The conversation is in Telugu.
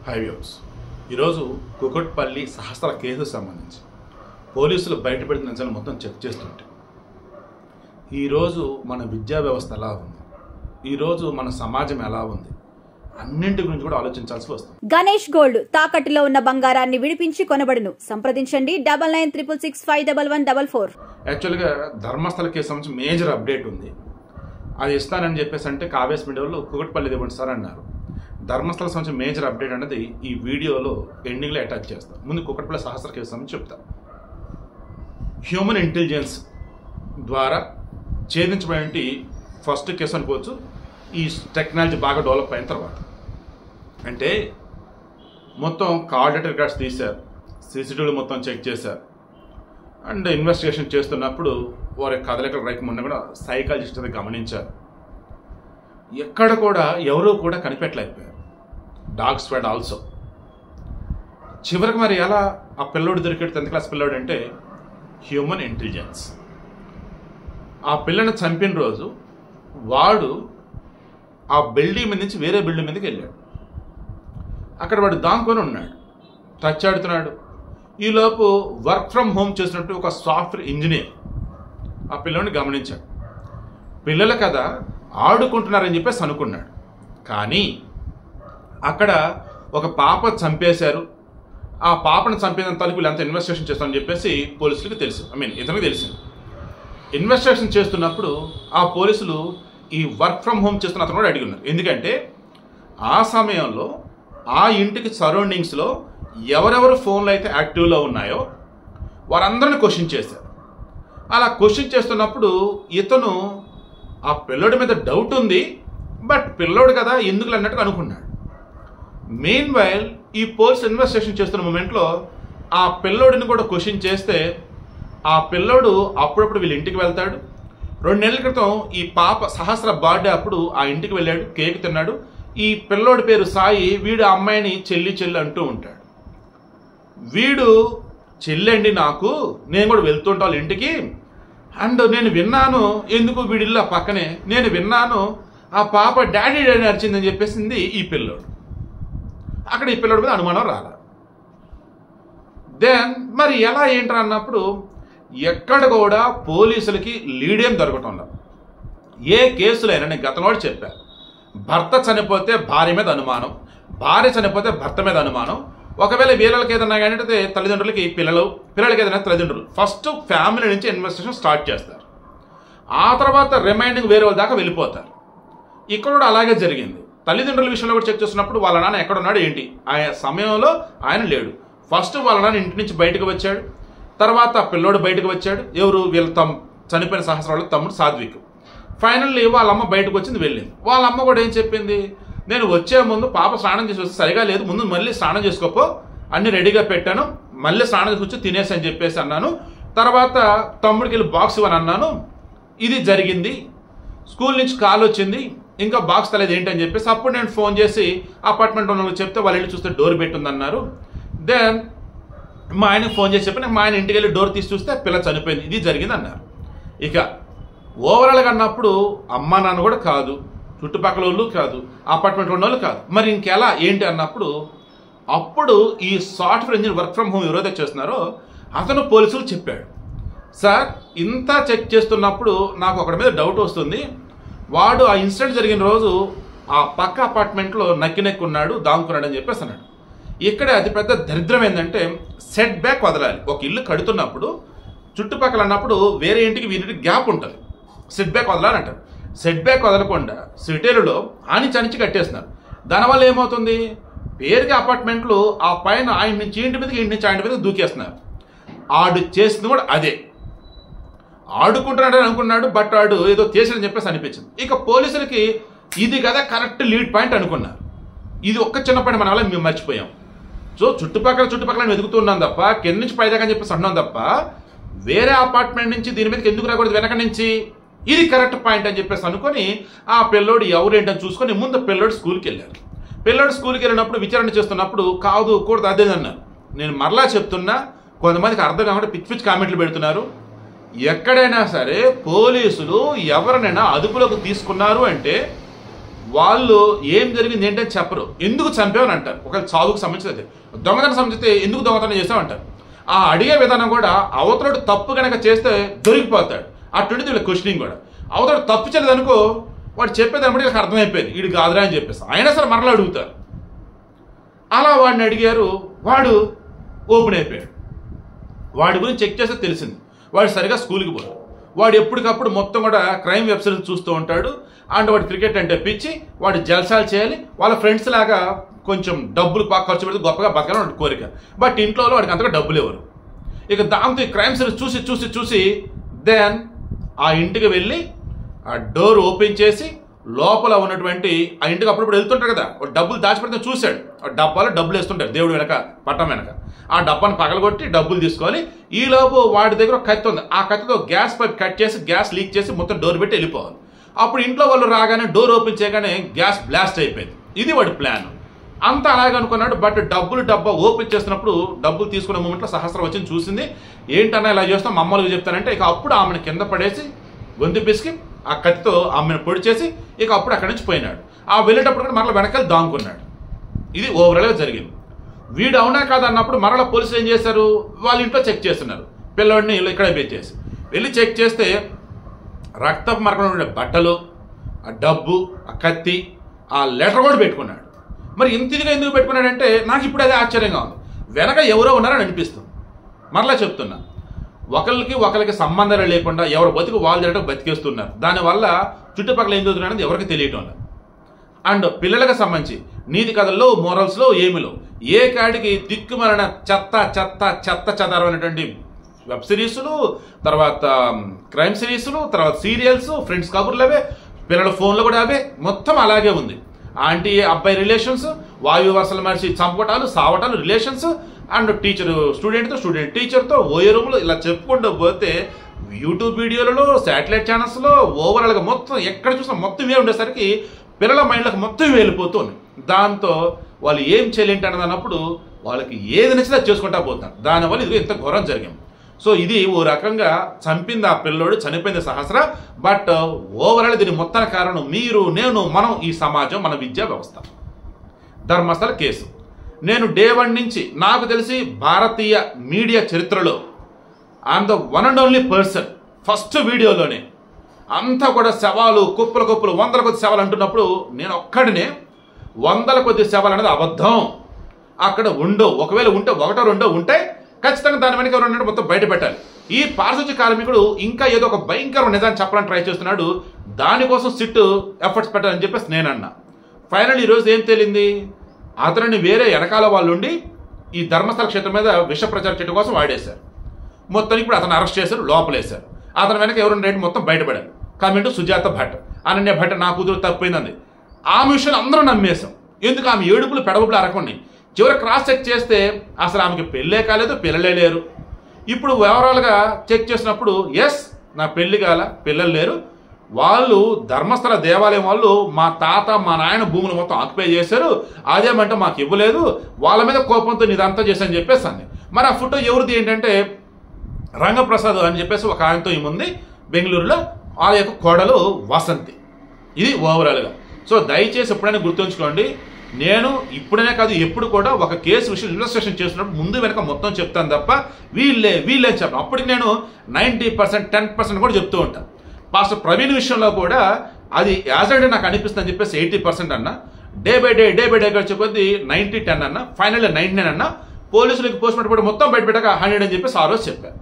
హై వ్యూవర్స్, ఈరోజు కుకట్పల్లి సహస్ర కేసుకు సంబంధించి పోలీసులు బయటపెట్టిన అంశాలను మొత్తం చెక్ చేస్తుంటే ఈరోజు మన విద్యా వ్యవస్థ ఎలా ఉంది, ఈరోజు మన సమాజం ఎలా ఉంది, అన్నింటి గురించి కూడా ఆలోచించాల్సి వస్తుంది. గణేష్ గోల్డ్ తాకట్టులో ఉన్న బంగారాన్ని విడిపించి కొనబడును. సంప్రదించండి 9966511144. యాక్చువల్గా ధర్మస్థల కేసు సంబంధించి మేజర్ అప్డేట్ ఉంది. అది ఇస్తానని చెప్పేసి అంటే కావేస్ మీడియాలో కుకట్పల్లి ఇవ్వండి సార్ అన్నారు. ధర్మస్థల సంబంధించిన మేజర్ అప్డేట్ అనేది ఈ వీడియోలో ఎండింగ్లో అటాచ్ చేస్తాను. ముందు కుకట్పల్లి సహస్ర కేసు సంబంధించి చెప్తాను. హ్యూమన్ ఇంటెలిజెన్స్ ద్వారా ఛేదించబడి ఫస్ట్ కేసు అనుకోవచ్చు. ఈ టెక్నాలజీ బాగా డెవలప్ అయిన తర్వాత అంటే మొత్తం కాల్ డేటా రికార్డ్స్ తీశారు, సీసీటీవీలు మొత్తం చెక్ చేశారు. అండ్ ఇన్వెస్టిగేషన్ చేస్తున్నప్పుడు వారి కదలికలు రైకముందు కూడా సైకాలజిస్ట్ అది గమనించారు. ఎక్కడ కూడా ఎవరూ కూడా కనిపెట్టలేకపోయారు. Dog squad also. చివరికి మరి ఎలా ఆ పిల్లోడు దొరికాడు, 10th క్లాస్ పిల్లోడు అంటే హ్యూమన్ ఇంటెలిజెన్స్. ఆ పిల్లని చంపిన రోజు వాడు ఆ బిల్డింగ్ మీద నుంచి వేరే బిల్డింగ్ మీదకి వెళ్ళాడు. అక్కడ వాడు దాంకొని ఉన్నాడు, టచ్ ఆడుతున్నాడు. ఈలోపు వర్క్ ఫ్రమ్ హోమ్ చేసినట్టు ఒక సాఫ్ట్వేర్ ఇంజనీర్ ఆ పిల్లని గమనించాడు. పిల్లలు కదా ఆడుకుంటున్నారని చెప్పేసి అనుకున్నాడు. కానీ అక్కడ ఒక పాప చంపేశారు. ఆ పాపను చంపేంత తలకు వీళ్ళంతా ఇన్వెస్టిగేషన్ చేస్తామని చెప్పేసి పోలీసులకు తెలుసు. ఇతనికి తెలిసింది. ఇన్వెస్టిగేషన్ చేస్తున్నప్పుడు ఆ పోలీసులు ఈ వర్క్ ఫ్రమ్ హోమ్ చేస్తున్న అతను కూడా అడిగి ఉన్నారు. ఎందుకంటే ఆ సమయంలో ఆ ఇంటికి సరౌండింగ్స్లో ఎవరెవరు ఫోన్లు అయితే యాక్టివ్లో ఉన్నాయో వారందరిని క్వశ్చన్ చేశారు. అలా క్వశ్చన్ చేస్తున్నప్పుడు ఇతను ఆ పిల్లోడి మీద డౌట్ ఉంది, బట్ పిల్లోడు కదా ఎందుకు అన్నట్టుగా అనుకున్నాడు. మెయిన్ వైల్ ఈ పోలీస్ ఇన్వెస్టిగేషన్ చేస్తున్న మూమెంట్లో ఆ పిల్లోడిని కూడా క్వశ్చన్ చేస్తే ఆ పిల్లోడు అప్పుడప్పుడు వీళ్ళ ఇంటికి వెళ్తాడు. 2 నెలల క్రితం ఈ పాప సహస్ర బర్త్డే అప్పుడు ఆ ఇంటికి వెళ్ళాడు, కేక్ తిన్నాడు. ఈ పిల్లోడి పేరు సాయి. వీడు ఆ అమ్మాయిని చెల్లి చెల్లి అంటూ ఉంటాడు. వీడు చెల్లండి నాకు, నేను కూడా వెళ్తుంటా వాళ్ళ ఇంటికి. అండ్ నేను విన్నాను, ఎందుకు వీడిల్లు ఆ పక్కనే, నేను విన్నాను ఆ పాప డాడీ డాడీ అరిచిందని చెప్పేసింది ఈ పిల్లోడు. అక్కడ ఈ పిల్లోడి మీద అనుమానం రాల. దెన్ మరి ఎలా ఏంటని అన్నప్పుడు ఎక్కడ కూడా పోలీసులకి లీడేం దొరకటంలో. ఏ కేసులైనా నేను గతంలో చెప్పాను, భర్త చనిపోతే భార్య మీద అనుమానం, భార్య చనిపోతే భర్త మీద అనుమానం. ఒకవేళ వీళ్ళకి ఏదన్నా కానీ తల్లిదండ్రులకి పిల్లలకి ఏదైనా తల్లిదండ్రులు ఫస్ట్ ఫ్యామిలీ నుంచి ఇన్వెస్టిగేషన్ స్టార్ట్ చేస్తారు. ఆ తర్వాత రిమైండింగ్ వేరే వాళ్ళ దాకా వెళ్ళిపోతారు. ఇక్కడ కూడా అలాగే జరిగింది. తల్లిదండ్రుల విషయంలో కూడా చెక్ చేస్తున్నప్పుడు వాళ్ళ నాన్న ఎక్కడున్నాడు ఏంటి, ఆ సమయంలో ఆయన లేడు. ఫస్ట్ వాళ్ళ నాన్న ఇంటి నుంచి బయటకు వచ్చాడు, తర్వాత పిల్లోడు బయటకు వచ్చాడు. ఎవరు వీళ్ళ చనిపోయిన సహస్రాలు తమ్ముడు సాత్విక్. ఫైనల్లీ వాళ్ళ అమ్మ బయటకు వచ్చింది, వెళ్ళింది. వాళ్ళ అమ్మ కూడా ఏం చెప్పింది, నేను వచ్చే ముందు పాప స్నానం చేసి వస్తే సరిగా లేదు, ముందు మళ్ళీ స్నానం చేసుకోపో, అన్ని రెడీగా పెట్టాను, మళ్ళీ స్నానం చేసి వచ్చి తినేసి అని చెప్పేసి అన్నాను. తర్వాత తమ్ముడికి వెళ్ళి బాక్స్ ఇవ్వని అన్నాను. ఇది జరిగింది. స్కూల్ నుంచి కాల్ వచ్చింది, ఇంకా బాక్స్ తెలియదు ఏంటి అని చెప్పేసి అప్పుడు నేను ఫోన్ చేసి అపార్ట్మెంట్ ఉన్న చెప్తే వాళ్ళు వెళ్ళి చూస్తే డోర్ పెట్టుందన్నారు. దెన్ మా ఆయనకి ఫోన్ చేసి చెప్పి మా ఆయన ఇంటికి వెళ్ళి డోర్ తీసి చూస్తే పిల్ల చనిపోయింది, ఇది జరిగింది అన్నారు. ఇక ఓవరాల్గా అన్నప్పుడు అమ్మా నాన్న కూడా కాదు, చుట్టుపక్కల వాళ్ళు కాదు, అపార్ట్మెంట్లో ఉన్న వాళ్ళు కాదు, మరి ఇంకెలా ఏంటి అన్నప్పుడు అప్పుడు ఈ software engineer work from home ఎవరైతే చేస్తున్నారో అతను పోలీసులు చెప్పాడు, సార్ ఇంత చెక్ చేస్తున్నప్పుడు నాకు ఒకటి మీద డౌట్ వస్తుంది. వాడు ఆ ఇన్సిడెంట్ జరిగిన రోజు ఆ పక్క అపార్ట్మెంట్లో నక్కి ఉన్నాడు, దాంకున్నాడు అని చెప్పేసి అన్నాడు. ఇక్కడే అతిపెద్ద దరిద్రం ఏంటంటే సెట్ బ్యాక్ వదలాలి. ఒక ఇల్లు కడుతున్నప్పుడు చుట్టుపక్కల అన్నప్పుడు వేరే ఇంటికి వీరింటికి గ్యాప్ ఉంటుంది, సెట్ బ్యాక్ వదలాలంటారు. సెట్ బ్యాక్ వదలకుండా సిటీలలో ఆనిచి కట్టేస్తున్నారు. దానివల్ల ఏమవుతుంది, పేరుకి అపార్ట్మెంట్లు ఆ పైన ఆయన నుంచి ఇంటి మీదకి, ఇంటి నుంచి ఆయన మీదకి దూకేస్తున్నారు. ఆడు చేసింది కూడా అదే, ఆడుకుంటున్నాడని అనుకున్నాడు, బట్ ఆడు ఏదో చేసాడని చెప్పేసి అనిపించింది. ఇక పోలీసులకి ఇది కదా కరెక్ట్ లీడ్ పాయింట్ అనుకున్నారు. ఇది ఒక్క చిన్న పాయింట్ మన వల్ల మేము మర్చిపోయాం. సో చుట్టుపక్కల వెతుకుతున్నాం తప్ప, కింద నుంచి పైదాకా అని చెప్పేసి అంటున్నాం తప్ప వేరే అపార్ట్మెంట్ నుంచి దీని మీదకి ఎందుకు రాకూడదు, వెనక నుంచి, ఇది కరెక్ట్ పాయింట్ అని చెప్పేసి అనుకొని ఆ పిల్లోడు ఎవరేంటని చూసుకొని ముందు పిల్లోడు స్కూల్కి వెళ్ళారు. పిల్లోడు స్కూల్కి వెళ్ళినప్పుడు విచారణ చేస్తున్నప్పుడు కాదు కూడదు అదే అన్నారు. నేను మరలా చెప్తున్నా, కొంతమందికి అర్థం కాకుండా పిచ్చి కామెంట్లు పెడుతున్నారు. ఎక్కడైనా సరే పోలీసులు ఎవరినైనా అదుపులోకి తీసుకున్నారు అంటే వాళ్ళు ఏం జరిగింది ఏంటని చెప్పరు, ఎందుకు చంపావని అంటారు. ఒకవేళ చావుకు సంబంధించి దొంగతనం సంబంధించితే ఎందుకు దొంగతనం చేసామంటారు. ఆ అడిగే విధానం కూడా అవతలడు తప్పు కనుక చేస్తే దొరికిపోతాడు. అటుండి వీళ్ళ క్వశ్చనింగ్ కూడా అవతడు తప్పు చేయలేదు అనుకో, వాడు చెప్పేదాన్ని బట్టి వీళ్ళకి అర్థమైపోయింది వీడు కాదురా అని చెప్పేసి అయినా సరే మరలా అడుగుతారు. అలా వాడిని అడిగారు, వాడు ఓపెన్ అయిపోయాడు. వాడి గురించి చెక్ చేస్తే తెలిసింది వాడు సరిగా స్కూల్కి పోడు, వాడు ఎప్పటికప్పుడు మొత్తం కూడా క్రైమ్ వెబ్ సిరీస్ చూస్తూ ఉంటాడు. అండ్ వాడు క్రికెట్ అంటే పిచ్చి, వాడు జల్సాలు చేయాలి, వాళ్ళ ఫ్రెండ్స్ లాగా కొంచెం డబ్బులు ఖర్చు పెడితే గొప్పగా బతకాలని వాడి కోరిక. బట్ ఇంట్లో వాడికి అంతగా డబ్బులు ఇవ్వరు. ఇక దాంతో ఈ క్రైమ్ సిరీస్ చూసి చూసి చూసి దెన్ ఆ ఇంటికి వెళ్ళి ఆ డోర్ ఓపెన్ చేసి లోపల ఉన్నటువంటి ఆ ఇంటికి అప్పుడప్పుడు వెళ్తుంటారు కదా, డబ్బులు దాచిపెడితే చూశాడు. ఆ డబ్బాలో డబ్బులు వేస్తుంటారు దేవుడు వెనక పట్టం వెనక. ఆ డబ్బాను పగలగొట్టి డబ్బులు తీసుకోవాలి. ఈలోపు వాడి దగ్గర ఒక కత్తి ఉంది, ఆ కత్తితో గ్యాస్ పైప్ కట్ చేసి గ్యాస్ లీక్ చేసి మొత్తం డోర్ పెట్టి వెళ్ళిపోవాలి. అప్పుడు ఇంట్లో వాళ్ళు రాగానే డోర్ ఓపెన్ చేయగానే గ్యాస్ బ్లాస్ట్ అయిపోయింది. ఇది వాడి ప్లాన్. అంతా అలాగే అనుకున్నాడు. బట్ డబ్బా ఓపెన్ చేస్తున్నప్పుడు డబ్బులు తీసుకునే మూమెంట్లో సహస్రం వచ్చి చూసింది. ఏంటన్నా ఇలా చేస్తాం మామూలుగా చెప్తానంటే, ఇక అప్పుడు ఆమెను కింద పడేసి గొంతు పిసికి ఆ కత్తితో ఆమెను పొడి చేసి ఇక అప్పుడు అక్కడి నుంచి పోయినాడు. ఆ వెళ్ళేటప్పుడు కూడా మరలా వెనకాల దాంకున్నాడు. ఇది ఓవరాల్గా జరిగింది. వీడు అవునా కాదు అన్నప్పుడు మరలా పోలీసులు ఏం చేశారు, వాళ్ళ ఇంట్లో చెక్ చేస్తున్నారు. పిల్లవాడిని ఇక్కడే పెట్టేసి వెళ్ళి చెక్ చేస్తే రక్తపు మరకలు ఉండే బట్టలు, ఆ డబ్బు, ఆ కత్తి, ఆ లెటర్ కూడా పెట్టుకున్నాడు. మరి ఇంత ఇదిగా ఎందుకు పెట్టుకున్నాడంటే నాకు ఇప్పుడు అదే ఆశ్చర్యంగా ఉంది. వెనక ఎవరో ఉన్నారని అనిపిస్తుంది. మరలా చెప్తున్నా, ఒకరికి సంబంధాలు లేకుండా ఎవరు బతుకు వాళ్ళు తినడం బతికేస్తున్నారు. దానివల్ల చుట్టుపక్కల ఏం చదువుతున్నది ఎవరికి తెలియటం లేదు. అండ్ పిల్లలకు సంబంధించి నీతి కథల్లో మోరల్స్లో ఏమిలో ఏ కాడికి దిక్కుమలన చెత్త చెత్త చెత్త చెదారమైనటువంటి వెబ్ సిరీసులు, తర్వాత క్రైమ్ సిరీసులు, తర్వాత సీరియల్స్, ఫ్రెండ్స్ కబుర్లు అవే, పిల్లల ఫోన్లు కూడా అవే, మొత్తం అలాగే ఉంది. ఆంటీ అబ్బాయి రిలేషన్స్, వాయు వరుసల మనిషి చంపటాలు, సావటాలు రిలేషన్స్, అండ్ టీచరు స్టూడెంట్తో, స్టూడెంట్ టీచర్తో, ఓయే రూమ్లో ఇలా చెప్పుకుంటూ పోతే యూట్యూబ్ వీడియోలలో, శాటిలైట్ ఛానల్స్లో ఓవరాల్గా మొత్తం ఎక్కడ చూసినా మొత్తం ఇవే ఉండేసరికి పిల్లల మైండ్లకు మొత్తం ఇవి వెళ్ళిపోతుంది. దాంతో వాళ్ళు ఏం చేయలేంటి అన్నప్పుడు వాళ్ళకి ఏది నచ్చితే అది చేసుకుంటా పోతారు. దానివల్ల ఇది ఇంత ఘోరం జరిగింది. సో ఇది ఓ రకంగా చంపింది ఆ పిల్లోడు, చనిపోయింది సహస్ర. బట్ ఓవరాల్ దీని మొత్తానికి కారణం మీరు, నేను, మనం, ఈ సమాజం, మన విద్యా వ్యవస్థ. ధర్మస్థల కేసు నేను డే 1 నుంచి నాకు తెలిసి భారతీయ మీడియా చరిత్రలో I'm the one and only person, first వీడియోలోనే అంతా కూడా శవాలు కుప్పలు కుప్పలు వందల కొద్ది శవాలు అంటున్నప్పుడు నేను ఒక్కడినే వందల కొద్ది శవాలు అనేది అబద్ధం, అక్కడ ఉండవు. ఒకవేళ ఉంటే ఒకటో రెండో ఉంటే ఖచ్చితంగా దాని వెనక ఎవరు మొత్తం బయట పెట్టాలి. ఈ పారిశుద్ధ్య కార్మికుడు ఇంకా ఏదో ఒక భయంకరమైన నిజాన్ని చెప్పడానికి ట్రై చేస్తున్నాడు. దానికోసం సిట్ ఎఫర్ట్స్ పెట్టాలని చెప్పేసి నేను అన్నా. ఫైనల్ ఈరోజు ఏం తేలింది, అతనిని వేరే వెనకాల వాళ్ళు ఉండి ఈ ధర్మస్థల క్షేత్రం మీద విష ప్రచారం చేయడం కోసం వాడేశారు. మొత్తం ఇప్పుడు అతను అరెస్ట్ చేశారు, లోపలేశారు. అతని వెనక ఎవరైనా రేటు మొత్తం బయటపడారు. కామెంట్ సుజాత భట్, అనన్య భట్ నా కూతురు తప్పిందంది. ఆమె విషయాలు అందరూ నమ్మేశాం. ఎందుకు ఆమె ఏడుపులు పెడబులు అరకండి. చివరి క్రాస్ చెక్ చేస్తే అసలు ఆమెకి పెళ్ళే కాలేదు, పిల్లలే లేరు. ఇప్పుడు ఓవరాల్గా చెక్ చేసినప్పుడు ఎస్ నా పెళ్లి కాల, పిల్లలు లేరు. వాళ్ళు ధర్మస్థల దేవాలయం వాళ్ళు మా తాత మా నాయన భూములు మొత్తం ఆక్యుపై చేశారు, అదేమంటే మాకు ఇవ్వలేదు, వాళ్ళ మీద కోపంతో ఇదంతా చేశాను చెప్పేసి అంది. మరి ఆ ఫోటో ఎవరిది ఏంటంటే రంగప్రసాద్ అని చెప్పేసి ఒక ఆయనతో ఏముంది బెంగళూరులో, ఆ యొక్క కోడలు వసంతి. ఇది ఓవరాల్గా. సో దయచేసి ఎప్పుడైనా గుర్తుంచుకోండి, నేను ఇప్పుడనే కాదు ఎప్పుడు కూడా ఒక కేసు విషయం ఇన్వెస్టిగేషన్ చేస్తున్నప్పుడు ముందు వెనక మొత్తం చెప్తాను తప్ప వీళ్ళే చెప్పను. అప్పటికి నేను 90%, 10% కూడా చెప్తూ ఉంటాను. పాస్టర్ ప్రవీణ్ విషయంలో కూడా అది యాజెంట్ నాకు అనిపిస్తుంది అని చెప్పేసి 80% అన్నా, డే బై డే గడిచే కొద్దీ 90-10 అన్నా, ఫైనల్ 99 అన్నా, పోలీసులకి పోస్ట్ మార్టం మొత్తం బయట పెట్టాక 100 అని చెప్పేసి ఆ రోజు చెప్పాను.